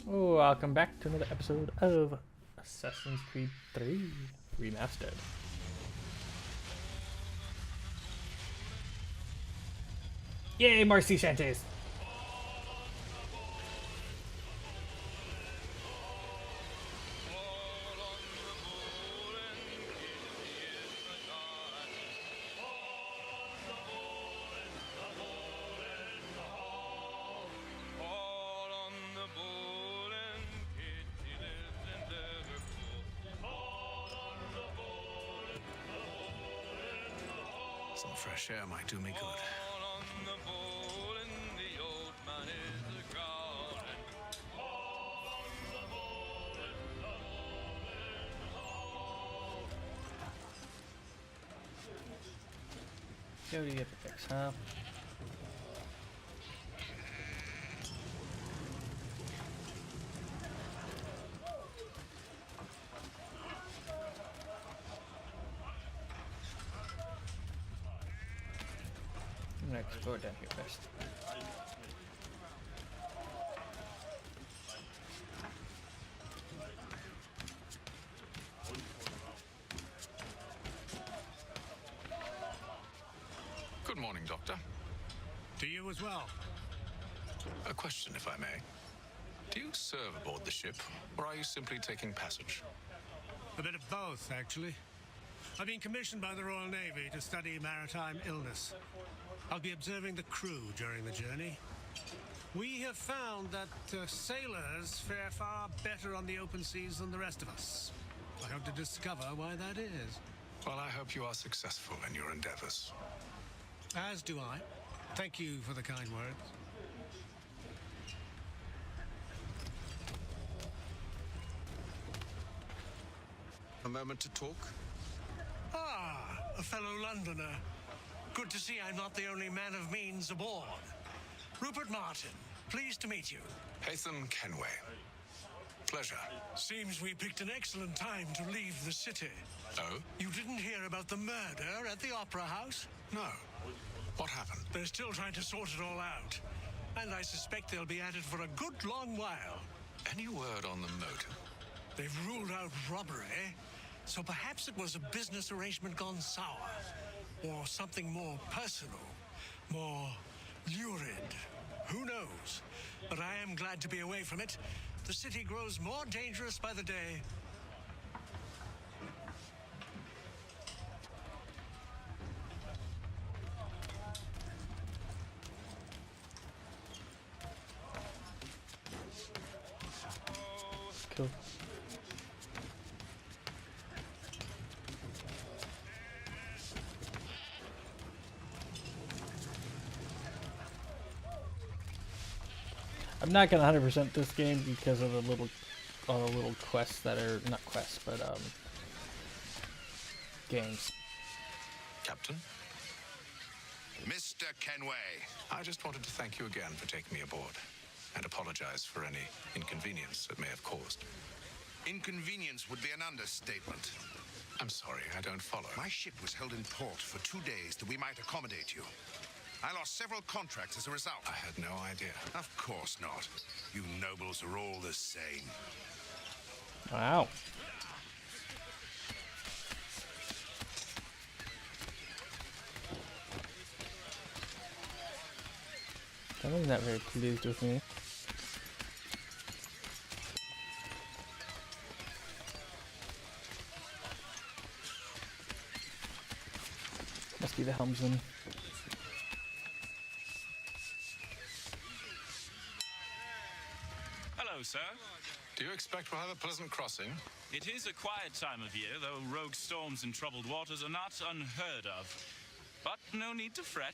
Oh, welcome back to another episode of Assassin's Creed 3 Remastered. Yay, Marcy Sanchez! Some fresh air might do me good. Go to get the fix, huh? I'm gonna explore down here first. Good morning, Doctor. To you as well. A question, if I may. Do you serve aboard the ship, or are you simply taking passage? A bit of both, actually. I've been commissioned by the Royal Navy to study maritime illness. I'll be observing the crew during the journey. We have found that sailors fare far better on the open seas than the rest of us. I hope to discover why that is. Well, I hope you are successful in your endeavors. As do I. Thank you for the kind words. A moment to talk? Ah, a fellow Londoner. Good to see I'm not the only man of means aboard. Rupert Martin, pleased to meet you. Haytham Kenway. Pleasure. Seems we picked an excellent time to leave the city. Oh? You didn't hear about the murder at the Opera House? No. What happened? They're still trying to sort it all out. And I suspect they'll be at it for a good long while. Any word on the motive? They've ruled out robbery, so perhaps it was a business arrangement gone sour. Or something more personal, more lurid. Who knows? But I am glad to be away from it. The city grows more dangerous by the day. Cool. I'm not gonna 100% this game because of all the little quests that are not quests, but games. Captain? Mr. Kenway. I just wanted to thank you again for taking me aboard, and apologize for any inconvenience it may have caused. Inconvenience would be an understatement. I'm sorry, I don't follow. My ship was held in port for 2 days that we might accommodate you. I lost several contracts as a result. I had no idea. Of course not. You nobles are all the same. Wow. Someone's not very pleased with me. Must be the helmsman. Hello, sir. Do you expect we'll have a pleasant crossing? It is a quiet time of year, though rogue storms and troubled waters are not unheard of. But no need to fret.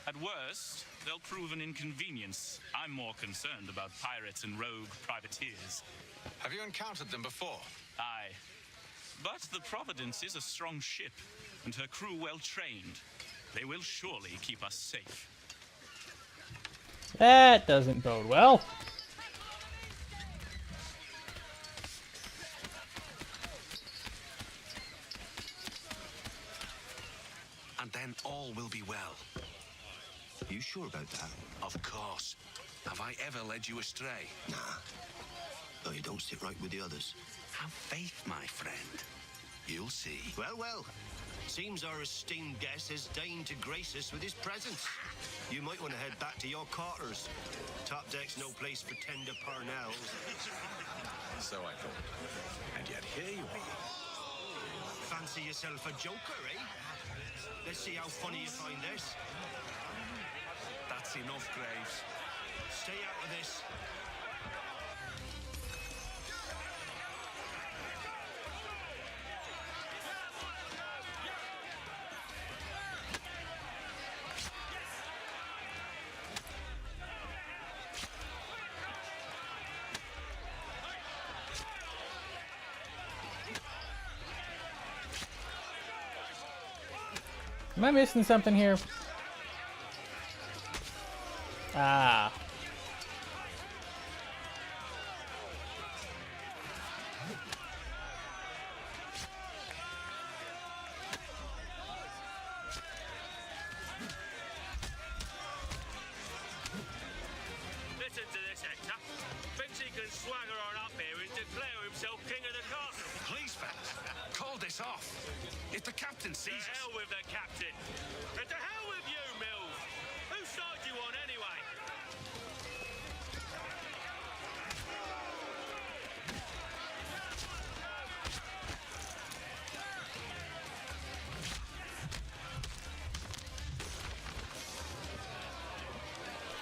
At worst, they'll prove an inconvenience. I'm more concerned about pirates and rogue privateers. Have you encountered them before? Aye. But the Providence is a strong ship, and her crew well trained. They will surely keep us safe. That doesn't bode well. And then all will be well. Are you sure about that? Of course. Have I ever led you astray? Nah. Oh, you don't sit right with the others. Have faith, my friend. You'll see. Well, well. Seems our esteemed guest has deigned to grace us with his presence. You might want to head back to your quarters. Top deck's no place for tender parnells. So I thought. And yet here you are. Fancy yourself a joker, eh? Let's see how funny you find this. That's enough, Graves. Stay out of this. Am I missing something here? Ah. Listen to this, Hector. Thinks he can swagger on up here and declare himself king of the castle. Please, fellas, call this off. If the captain To sees us... hell with the captain. And to hell with you, Mills. Whose side do you on anyway?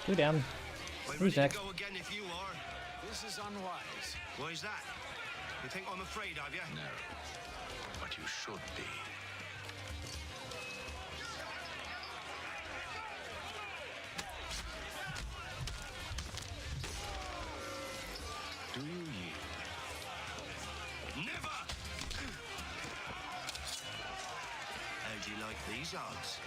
Two down. I'm Who's ready next? to go again if you are. This is unwise. Why is that? You think I'm afraid of you? No. But you should be. Do you yield? Never! How'd you like these odds?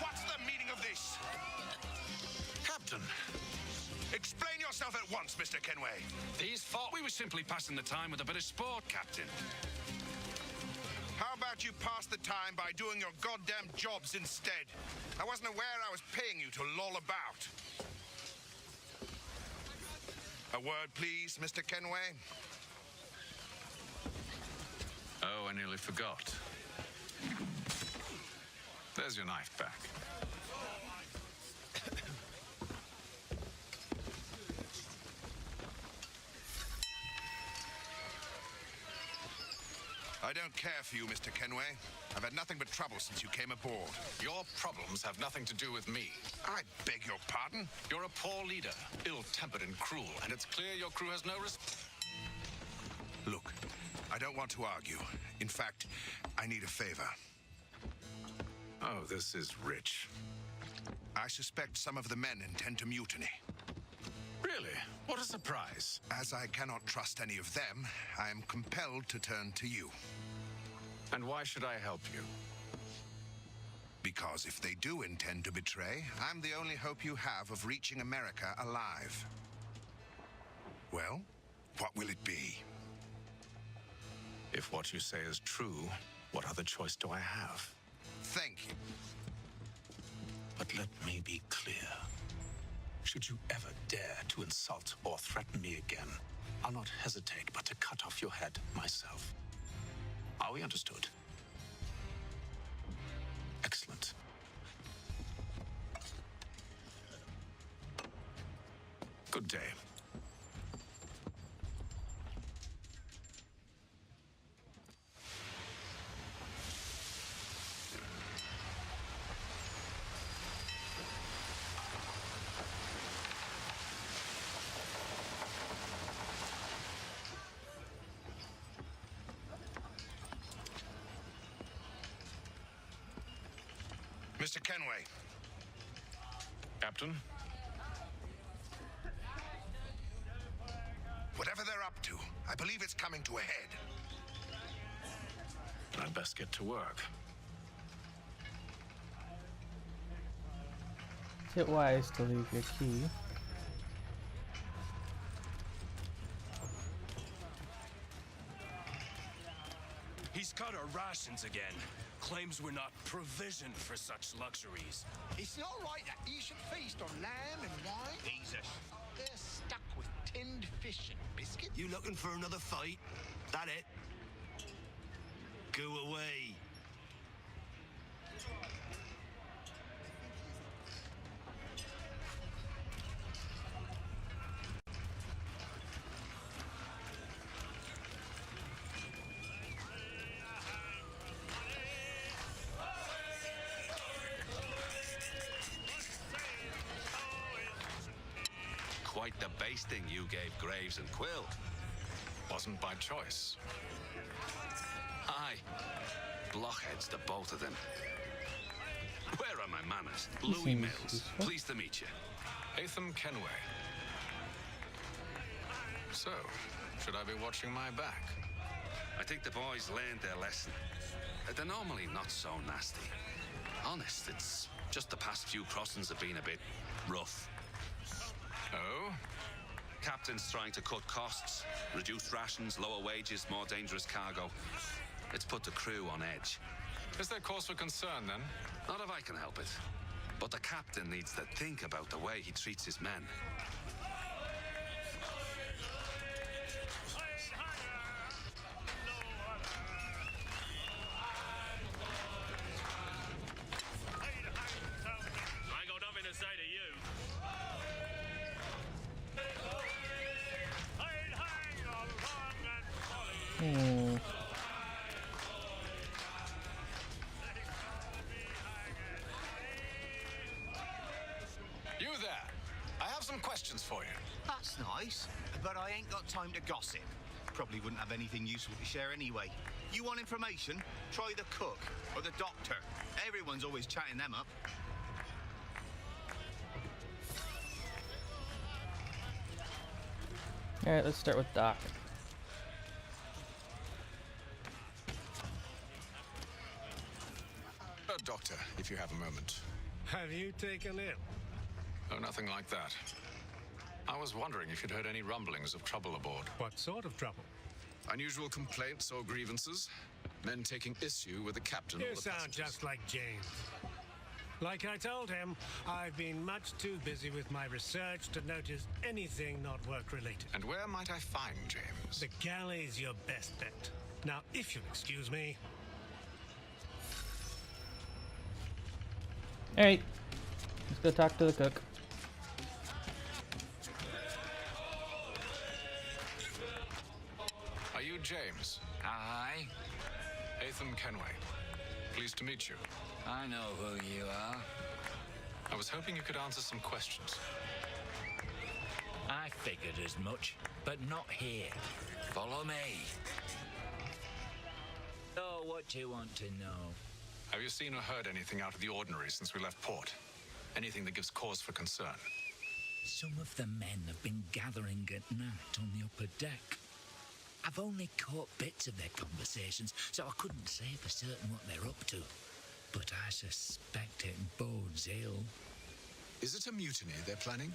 What's the meaning of this? Captain, explain yourself at once, Mr. Kenway. These thought we were simply passing the time with a bit of sport, Captain. How about you pass the time by doing your goddamn jobs instead? I wasn't aware I was paying you to loll about. A word, please, Mr. Kenway. Oh, I nearly forgot. There's your knife back. I don't care for you, Mr. Kenway. I've had nothing but trouble since you came aboard. Your problems have nothing to do with me. I beg your pardon? You're a poor leader, ill-tempered and cruel, and it's clear your crew has no Look, I don't want to argue. In fact, I need a favor. Oh, this is rich. I suspect some of the men intend to mutiny. Really? What a surprise. As I cannot trust any of them, I am compelled to turn to you. And why should I help you? Because if they do intend to betray, I'm the only hope you have of reaching America alive. Well, what will it be? If what you say is true, what other choice do I have? Thank you. But let me be clear. Should you ever dare to insult or threaten me again, I'll not hesitate but to cut off your head myself. Are we understood? Excellent. Good day. Mr. Kenway. Captain? Whatever they're up to, I believe it's coming to a head. I'd best get to work. Is it wise to leave your key? He's cut our rations again. Claims we're not provisioned for such luxuries. It's not right that you should feast on lamb and wine. Jesus. They're stuck with tinned fish and biscuits. You looking for another fight? That it? Go away. Quite the basting you gave Graves and Quill. Wasn't by choice. Aye. Blockheads, the both of them. Where are my manners? Louis Mills. Pleased to meet you. Atham Kenway. So, should I be watching my back? I think the boys learned their lesson. They're normally not so nasty. Honest, it's just the past few crossings have been a bit rough. Oh? Captain's trying to cut costs, reduce rations, lower wages, more dangerous cargo. It's put the crew on edge. Is there cause for concern, then? Not if I can help it. But the captain needs to think about the way he treats his men. I ain't got nothing to say to you. You there! I have some questions for you. That's nice, but I ain't got time to gossip. Probably wouldn't have anything useful to share anyway. You want information? Try the cook or the doctor. Everyone's always chatting them up. Alright, let's start with Doc. Doctor, if you have a moment. Have you taken ill? Oh, nothing like that. I was wondering if you'd heard any rumblings of trouble aboard. What sort of trouble? Unusual complaints or grievances? Men taking issue with the captain You or the sound passengers? just like James. Like I told him, I've been much too busy with my research to notice anything not work-related. And where might I find James? The galley's your best bet. Now, if you'll excuse me. Alright, let's go talk to the cook. Are you James? Aye. Atham Kenway. Pleased to meet you. I know who you are. I was hoping you could answer some questions. I figured as much, but not here. Follow me. So, what do you want to know? Have you seen or heard anything out of the ordinary since we left port? Anything that gives cause for concern? Some of the men have been gathering at night on the upper deck. I've only caught bits of their conversations, so I couldn't say for certain what they're up to. But I suspect it bodes ill. Is it a mutiny they're planning?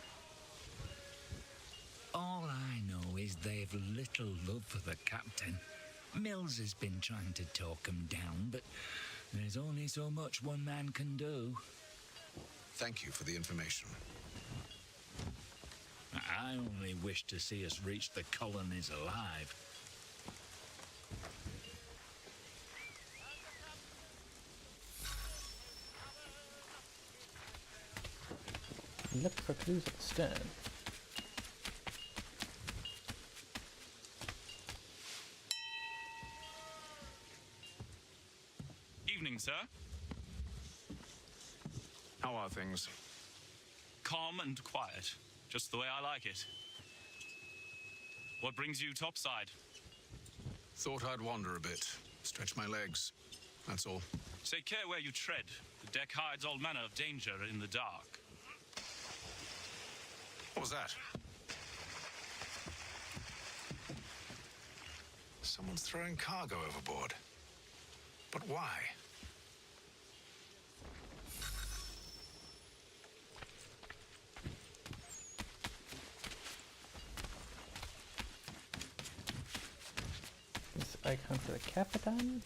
All I know is they've little love for the captain. Mills has been trying to talk him down, but there's only so much one man can do. Thank you for the information. I only wish to see us reach the colonies alive. Look for clues at the stern. Evening, sir. How are things? Calm and quiet, just the way I like it. What brings you topside? Thought I'd wander a bit, stretch my legs. That's all. Take care where you tread. The deck hides all manner of danger in the dark. What was that? Someone's throwing cargo overboard. But why? This icon for the Capitan.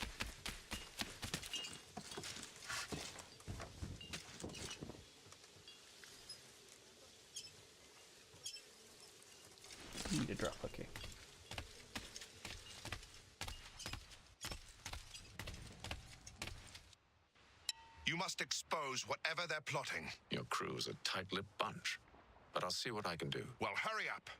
Need a drop, okay. You must expose whatever they're plotting. Your crew's a tight-lipped bunch, but I'll see what I can do. Well, hurry up.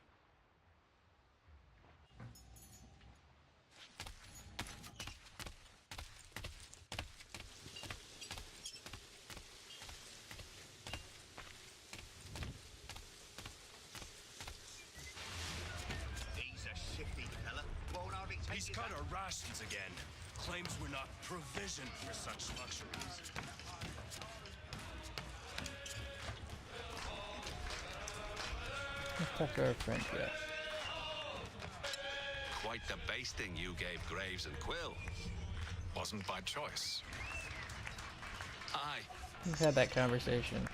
He's a shifty fella. Won't hardly take He's his cut hand. our rations again. Claims we're not provisioned for such luxuries. Let's talk to our friend, yeah. Quite the basting you gave Graves and Quill. Wasn't by choice. Aye. We've had that conversation.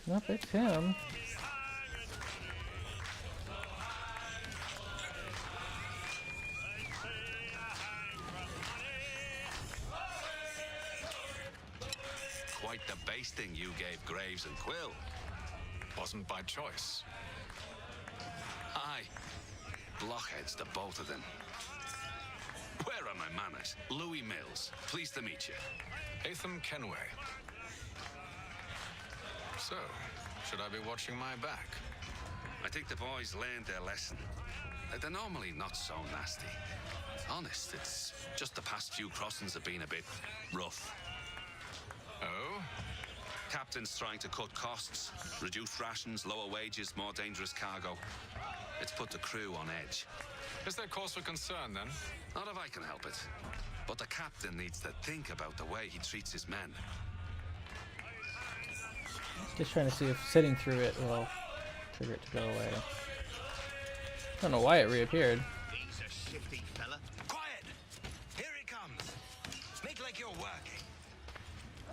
Nope, it's him. Quite the basting you gave Graves and Quill. Wasn't by choice. Aye. Blockheads, the both of them. Where are my manners? Louis Mills. Pleased to meet you. Atham Kenway. So, should I be watching my back? I think the boys learned their lesson. They're normally not so nasty. Honest, it's just the past few crossings have been a bit rough. Oh? Captain's trying to cut costs, reduce rations, lower wages, more dangerous cargo. It's put the crew on edge. Is there cause for concern, then? Not if I can help it. But the captain needs to think about the way he treats his men. Just trying to see if sitting through it will trigger it to go away. I don't know why it reappeared. He's a shifty fella. Quiet! Here he comes. Make like you're working.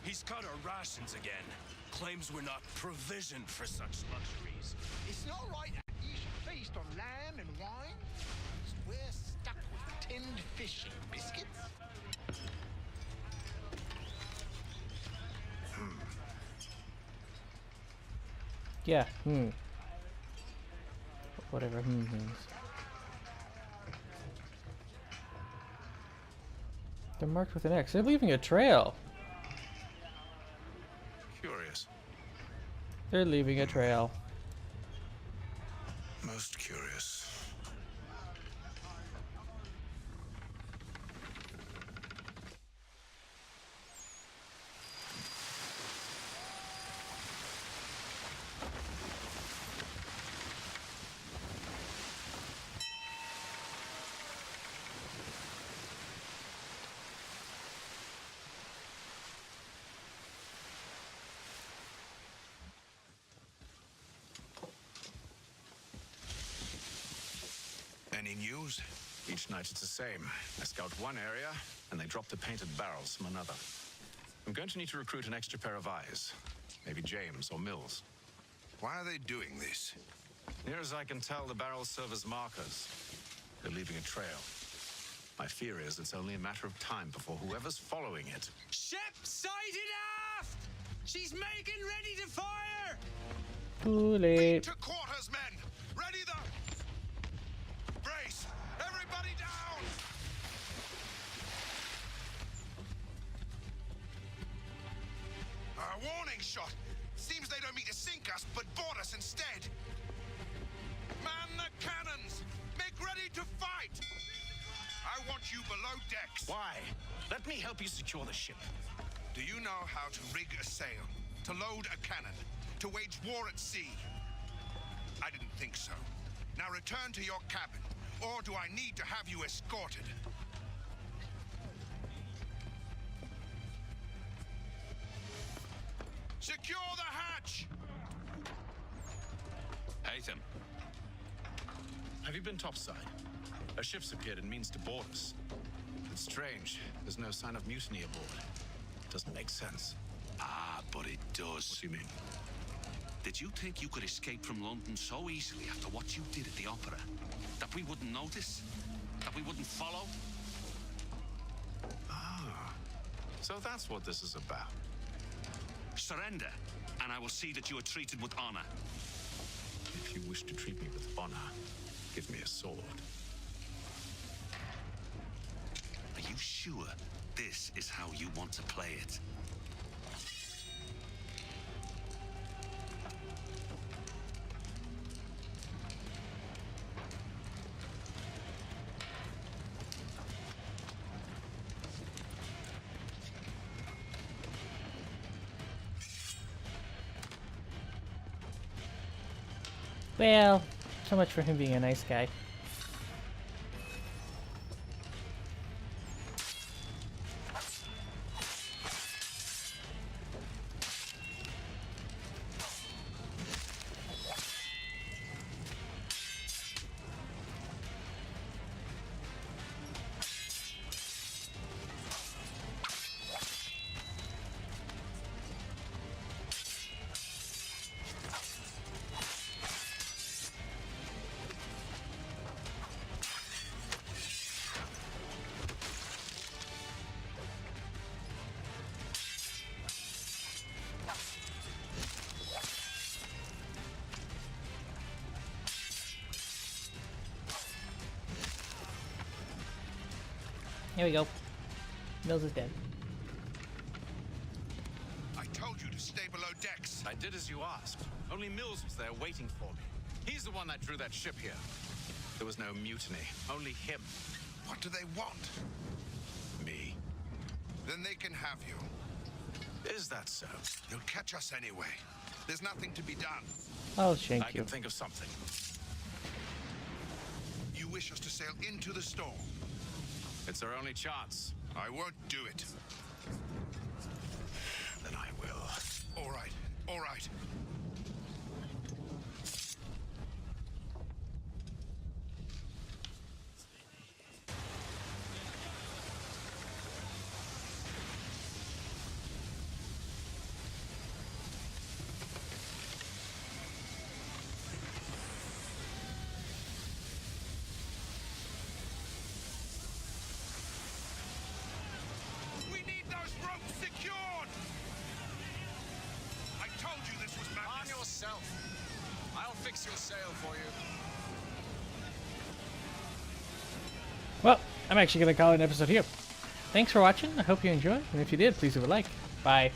He's cut our rations again. Claims we're not provisioned for such luxuries. It's not right that you should feast on lamb and wine. We're stuck with tinned fish and biscuits. Yeah, whatever means. They're marked with an X. They're leaving a trail. Curious. They're leaving a trail. Most curious. Any news? Each night it's the same. I scout one area, and they drop the painted barrels from another. I'm going to need to recruit an extra pair of eyes. Maybe James or Mills. Why are they doing this? Near as I can tell, the barrels serve as markers. They're leaving a trail. My fear is it's only a matter of time before whoever's following it. Ship sighted aft! She's making ready to fire! Too late. To quarters, men! Ready the... Brace! Everybody down! A warning shot! Seems they don't mean to sink us, but board us instead! Man the cannons! Make ready to fight! I want you below decks. Why? Let me help you secure the ship. Do you know how to rig a sail? To load a cannon? To wage war at sea? I didn't think so. Now return to your cabin, or do I need to have you escorted? Secure the hatch! Atham. Have you been topside? A ship's appeared and means to board us. It's strange. There's no sign of mutiny aboard. Doesn't make sense. Ah, but it does. What do you mean? Did you think you could escape from London so easily after what you did at the opera? That we wouldn't notice? That we wouldn't follow? Ah, so that's what this is about. Surrender, and I will see that you are treated with honor. If you wish to treat me with honor, give me a sword. Are you sure this is how you want to play it? Well, so much for him being a nice guy. Here we go. Mills is dead. I told you to stay below decks. I did as you asked. Only Mills was there waiting for me. He's the one that drew that ship here. There was no mutiny, only him. What do they want? Me. Then they can have you. Is that so? They'll catch us anyway. There's nothing to be done. Oh, thank I you. can think of something. You wish us to sail into the storm? It's our only chance. I won't do it. Then I will. All right, all right. We need those ropes secured! I told you this was madness. Arm yourself. I'll fix your sail for you. Well, I'm actually going to call it an episode here. Thanks for watching. I hope you enjoyed. And if you did, please leave a like. Bye.